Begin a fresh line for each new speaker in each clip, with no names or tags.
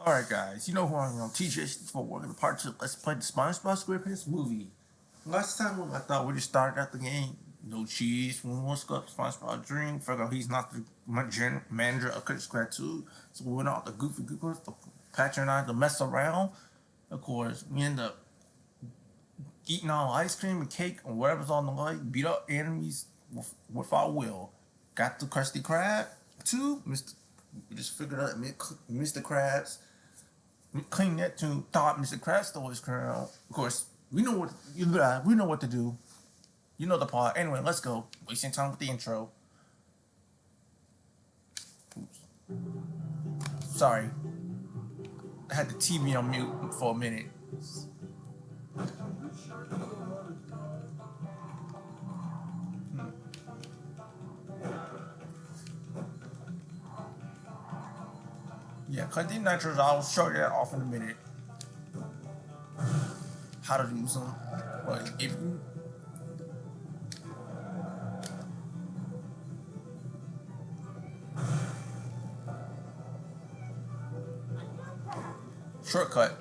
Alright guys, you know who I am, TJ64, welcome to part 2. Let's play the SpongeBob SquarePants movie. Last time I thought we just started out the game. No cheese, one more scup, SpongeBob drink, figure out he's not the manager of Cricket Square 2. So we went out the goofy goofers, the patronize, the mess around. Of course, we end up eating all ice cream and cake and whatever's on the way, beat up enemies with our will. Got the Krusty Krab too, Mr. We just figured out Mr. Krabs clean that to thought Mr. Krabs stole his crown. Of course, we know what to do. You know the part. Anyway, let's go. Wasting time with the intro. Oops. Sorry. I had the TV on mute for a minute. Yeah, continue nitros. I'll show you that off in a minute. How to use them. But if you shortcut.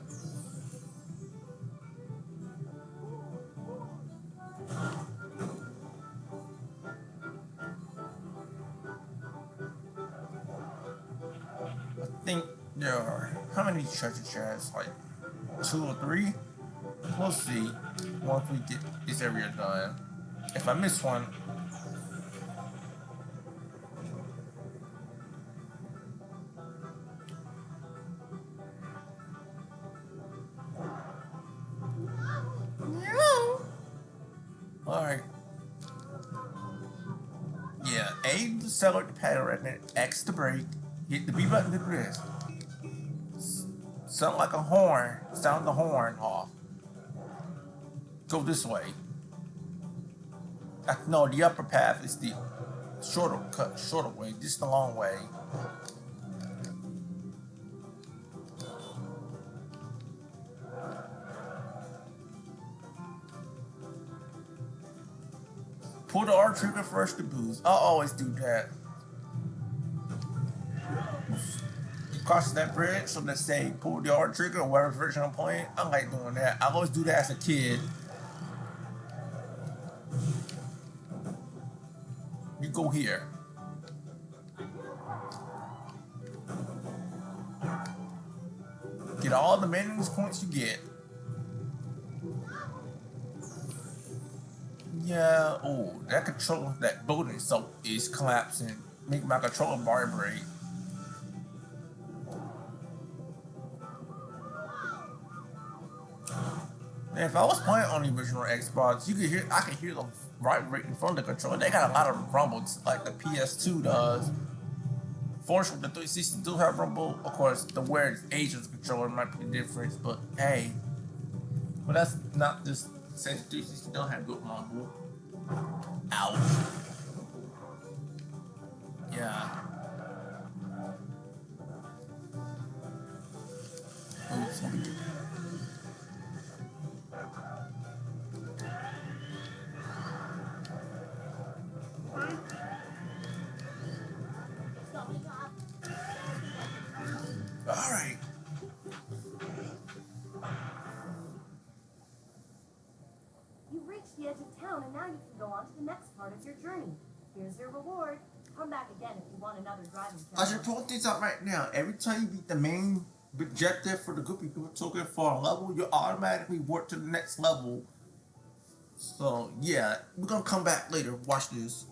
I think there are how many treasure chests? Like 2 or 3? We'll see once we get this area done. If I miss one, alright. Yeah, A to accelerate the pedal right there, X to brake, hit the B button to do this. Sound like a horn, sound the horn off. Go this way. No, the upper path is the shorter way. This is the long way. Pull the R trigger first to boost. I always do that. Cross that bridge, so let's say pull the R trigger or whatever version I'm playing. I like doing that. I always do that as a kid. You go here. Get all the maintenance points you get. Yeah, oh, that controller, that building itself is collapsing. Make my controller vibrate. And if I was playing on the original Xbox, I could hear them vibrating from the controller. They got a lot of rumbles, like the PS2 does. Fortunately, the 360 do have rumble. Of course, the weird age of the controller might be the difference, but hey. But that's not just since 360 don't have good rumble. Ouch. Yeah. Oops, let me get Alright.
You've reached the edge of town, and now you can go on to the next part of your journey. Here's your reward. Come back again if you want another driving
I
challenge.
should point this out right now. Every time you beat the main objective for the group you token for a level, you automatically work to the next level. So yeah, we're gonna come back later. Watch this.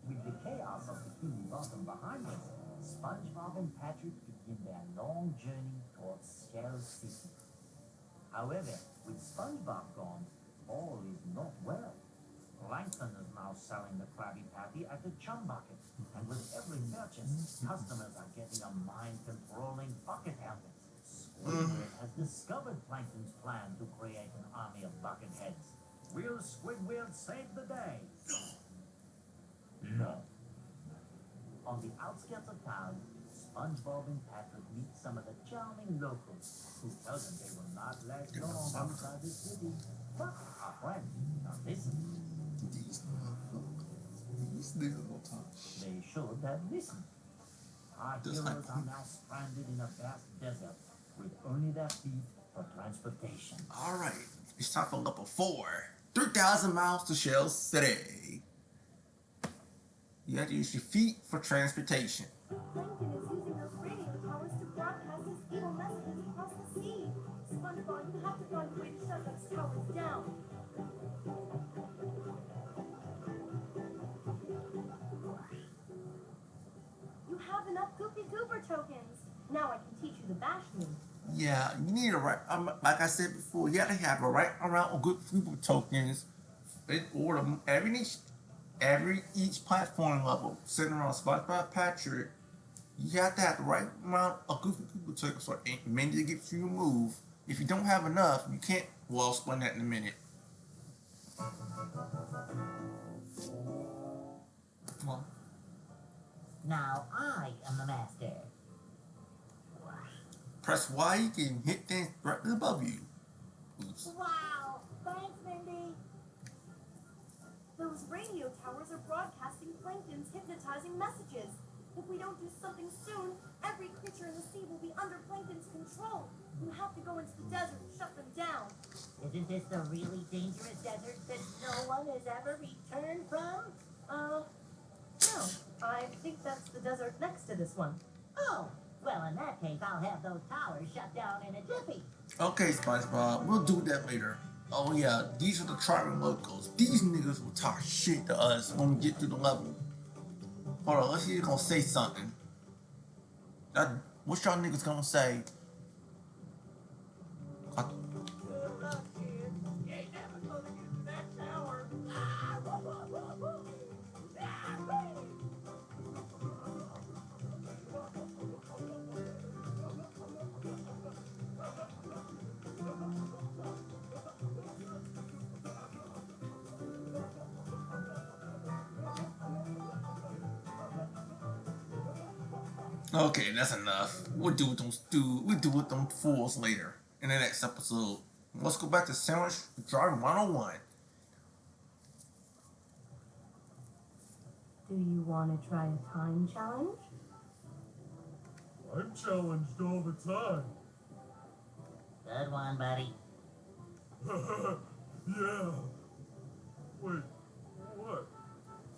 With the chaos of Bikini Bottom behind us, SpongeBob and Patrick begin their long journey towards Skull City. However, with SpongeBob gone, all is not well. Plankton is now selling the Krabby Patty at the Chum Bucket, and with every merchant, customers are getting a mind-controlling bucket helmet. Squidward has discovered Plankton's plan to create an army of bucket heads. Will Squidward save the day? No. On the outskirts of town, SpongeBob and Patrick meet some of the charming locals who tell them they will not last long outside the city. But our friends, now listen.
These niggas will talk shit.
They should have listened. Our
Just
heroes
like-
are now stranded in a vast desert with only their feet for transportation.
All right, it's time for level 4. 3,000 miles to Shell City. You have to use your feet for transportation.
Plankton is using those radio towers to broadcast his evil messages across the sea. SpongeBob, you have to find a way to shut those towers down. You have enough Goofy Goober tokens. Now I can teach you the bash move.
Yeah, you need a right. Like I said before, you gotta have a right amount of good people tokens in order. Every each platform level, sitting around SpongeBob Patrick, you have to have the right amount of goofy people tokens for Mindy to get you a move. If you don't have enough, you can't. Well, I'll explain that in a minute. Well,
Now I am the master.
press Y, you can hit things directly above you. Oops.
Wow! Thanks, Mindy. Those radio towers are broadcasting Plankton's hypnotizing messages. If we don't do something soon, every creature in the sea will be under Plankton's control. You have to go into the desert and shut them down.
Isn't this the really dangerous desert that no one has ever returned from?
No. I think that's the desert next to this one.
Oh, well, in that case, I'll have those towers shut down in a jiffy.
Okay, SpongeBob, we'll do that later. Oh yeah, these are the Charming Locals. These niggas will talk shit to us when we get through the level. Hold on, let's see if they're gonna say something. What y'all niggas gonna say?
Good luck, kid. You ain't never gonna get to that tower.
Okay, that's enough. We'll deal with them fools later in the next episode. Let's go back to Sandwich Driving 101.
Do you want to try a time challenge?
I'm challenged all the time.
Good one, buddy.
Yeah. Wait, what?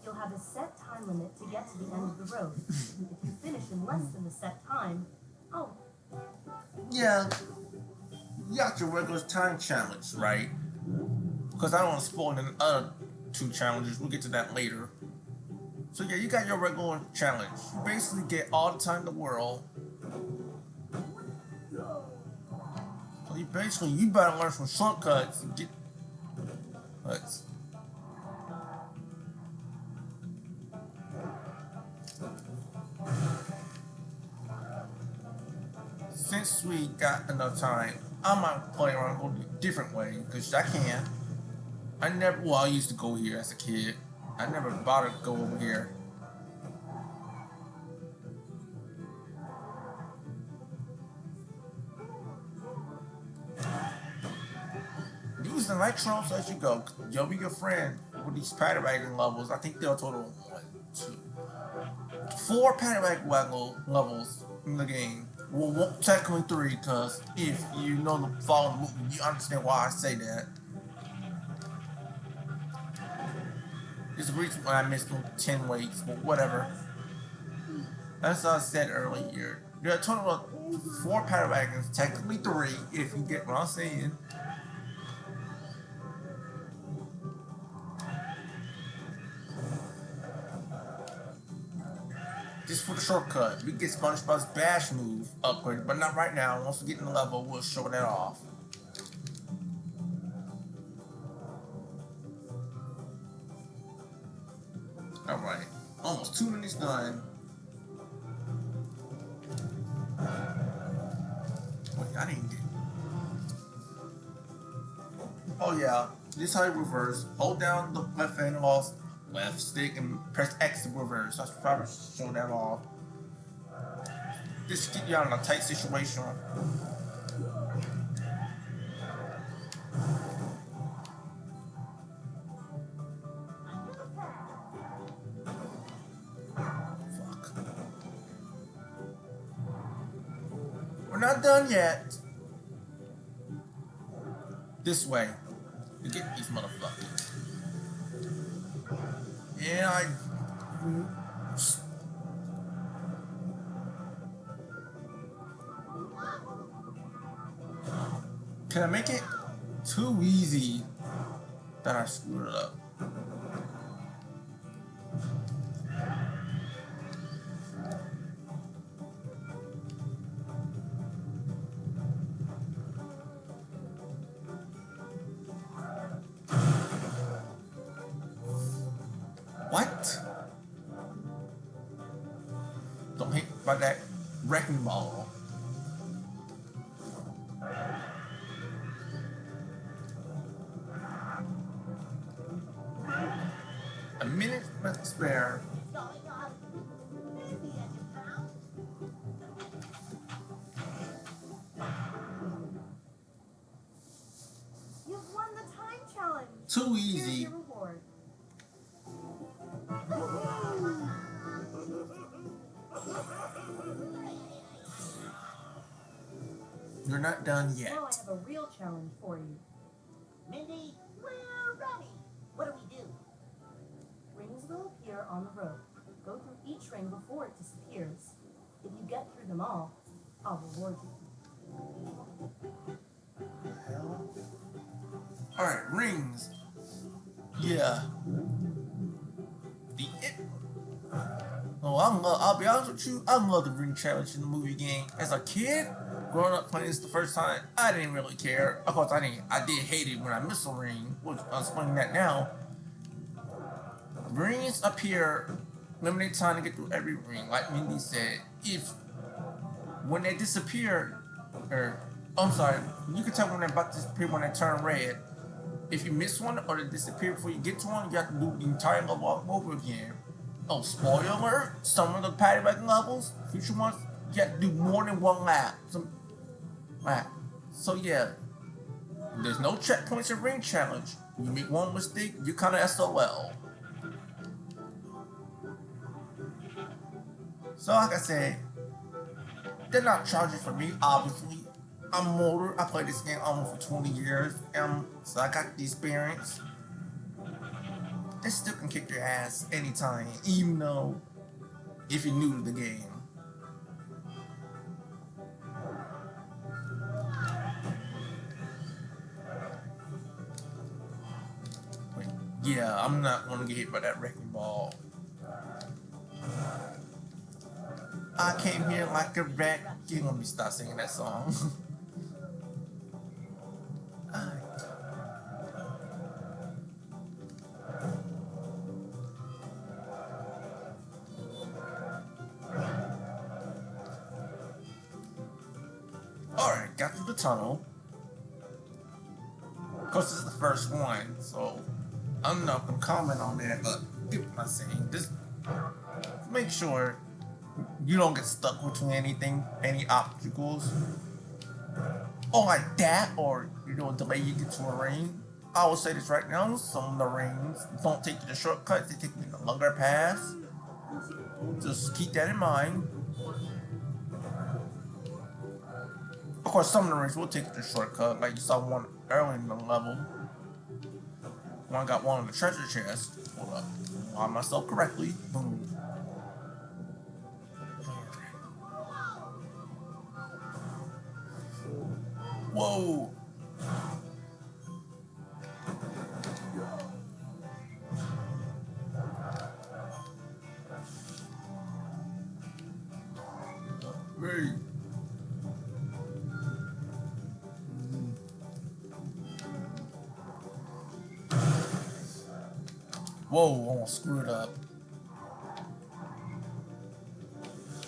You'll have a set time limit to get to the end of the road. If you finish in less than the set time, oh,
Yeah, you got your regular time challenge, right? Because I don't want to spoil the other 2 challenges. We'll get to that later. So yeah, you got your regular challenge. You basically get all the time in the world. So you better learn some shortcuts and get cuts. Since we got enough time, I might play around go a different way because I can. I used to go here as a kid. I never bothered to go over here. Use the nitros as you go. You'll be your friend with these paddy wagon levels. I think they'll total 1, 2, 4 paddy wagon levels in the game. Well, technically 3, because if you know the following movie, you understand why I say that. There's the reason why I missed 10 weights, but whatever. As I said earlier, there are a total of 4 paddy wagons, technically 3, if you get what I'm saying. Just for the shortcut, we get SpongeBob's bash move upgraded, but not right now. Once we get in the level, we'll show that off. Alright, almost 2 minutes done. Wait, I didn't get. Oh yeah, this is how you reverse. Hold down the left stick and press X to reverse. I should probably show that off. This keep you out in a tight situation. We're not done yet. This way. To get these motherfuckers. Yeah, Can I make it too easy that I screwed it up? What? Don't hit by that wrecking ball. A minute left to spare.
You've won the time challenge.
Too
Here's
easy.
your reward.
You're not done yet.
Now I have a real challenge for you.
Mindy, we're ready. What do we do?
Rings will appear on the rope. Go through each ring before it disappears. If you get through them all, I'll reward you.
Alright, rings. Yeah. I'll be honest with you, I love the ring challenge in the movie game. As a kid, growing up playing this the first time, I didn't really care. Of course, I did hate it when I missed a ring, which I'll explain that now. Rings appear limited time to get through every ring. Like Mindy said, when they disappear, you can tell when they're about to disappear when they turn red. If you miss one or they disappear before you get to one, you have to do the entire level all over again. Oh, spoiler alert! Some of the Patty Wagon levels, future ones, you have to do more than one lap. So yeah, there's no checkpoints in ring challenge. You make one mistake, you kind of SOL. So like I said, they're not charging for me, obviously. I'm older, I played this game almost for 20 years, so I got the experience. They still can kick your ass anytime, even though if you're new to the game. But yeah, I'm not gonna get hit by that wrecking ball. I came here like a wreck. You gonna be stop singing that song. Alright, got through the tunnel. Of course, this is the first one, so I'm not gonna comment on that, but get what I'm saying. Just make sure you don't get stuck between any obstacles. Or like that, or delay you get to a ring. I will say this right now, some of the rings don't take you the shortcuts, they take you the longer paths. Just keep that in mind. Of course, some of the rings will take you the shortcut, like you saw one early in the level. One got one on the treasure chest. Hold up. Line myself correctly. Boom. Whoa. Hey. Whoa, almost screwed up.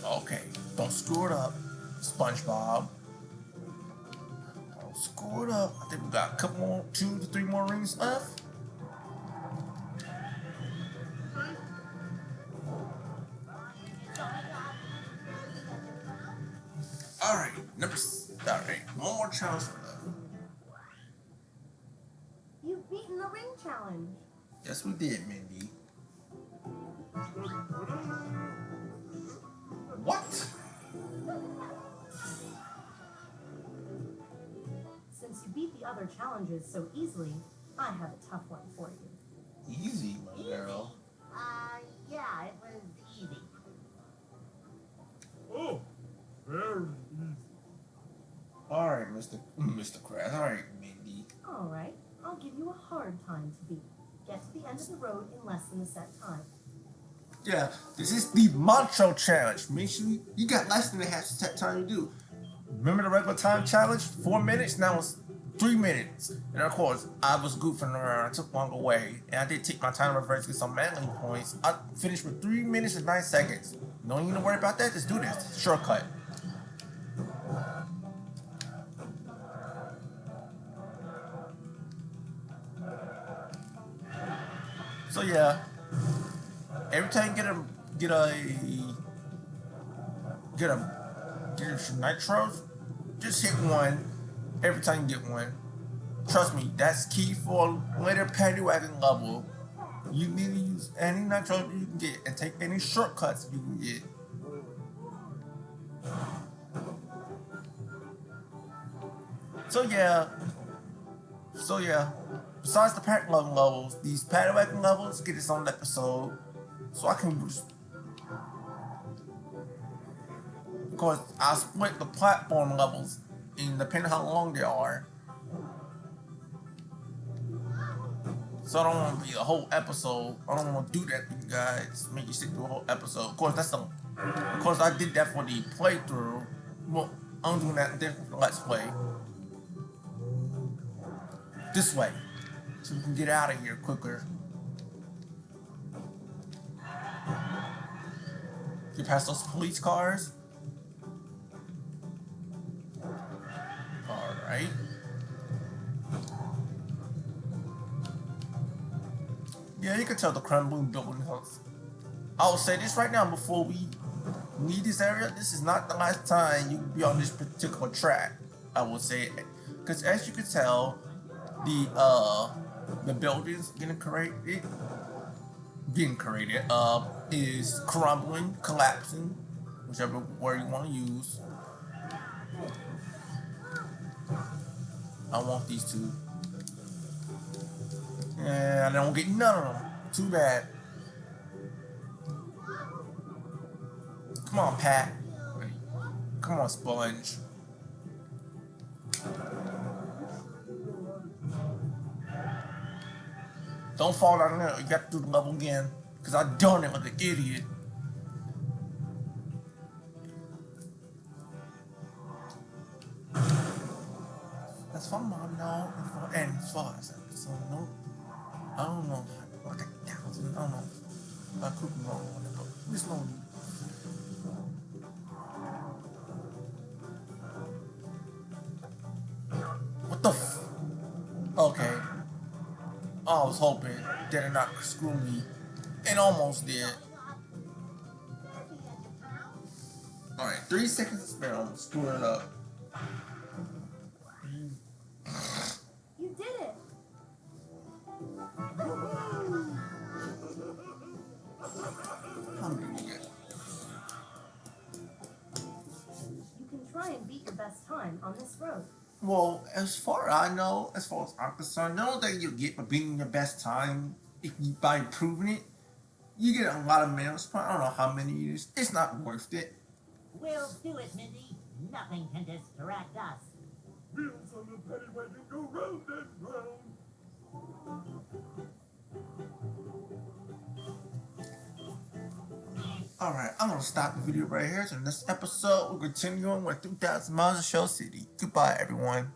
Okay, don't screw it up, SpongeBob. Don't screw it up. I think we got a couple more, 2 to 3 more rings left. Alright, one more challenge for left.
You've beaten the ring challenge.
Yes, we did, Mindy. What?
beat the other challenges so easily, I have a tough one for you.
Easy, my girl.
Yeah, it was easy.
Oh, very easy.
All right, Mr. Krabs. All right, Mindy.
All right, I'll give you a hard time to beat. Get to the end of the road in less than the set time.
Yeah, this is the Macho Challenge. Make sure you got less than a half set time to do. Remember the regular time challenge? 4 minutes. Now it's 3 minutes. And of course, I was goofing around. I took long away, and I did take my time to reverse get some manly points. I finished with 3 minutes and 9 seconds. Don't even worry about that. Just do this. Shortcut. So yeah, every time you get your nitros, just hit one every time you get one. Trust me, that's key for a later paddy wagon level. You need to use any nitro you can get and take any shortcuts you can get. So yeah. Besides the paddy wagon levels, these paddy wagon levels get its own episode, so I can just. Because I split the platform levels in depending how long they are. So I don't want to be a whole episode. I don't want to do that to you guys. Make you sit through a whole episode. Of course I did that for the playthrough. Well, I'm doing that different for the Let's Play. This way. So we can get out of here quicker. Get past those police cars. Alright. Yeah, you can tell the crumbling building house. I will say this right now before we leave this area. This is not the last time you will be on this particular track. I will say it. Because as you can tell, the buildings getting created is crumbling, collapsing, whichever word you want to use. I want these two. And I don't get none of them. Too bad. Come on, Pat. Come on, Sponge. Don't fall down there. You got to do the level again. Because I done it like an idiot. That's fun, Mom. No. And as far as so no. I don't know. Like 1,000. I don't know. I could be wrong on it, but it's no need. What the f? Okay. I was hoping that it not screw me. It almost did. Alright, 3 seconds to spare. I'm screwing it up.
You did it!
How did you get?
You can try and beat your best time on this road.
Well, as far as I'm concerned, the only thing you get for beating your best time, if you, by improving it, you get a lot of medals. I don't know how many it is. It's not worth it.
We'll do it, Mindy. Nothing can distract us.
Wheels on the paddy wagon go round and round.
Alright, I'm gonna stop the video right here. So next episode, we'll continue on with 3,000 Miles of Shell City. Goodbye, everyone.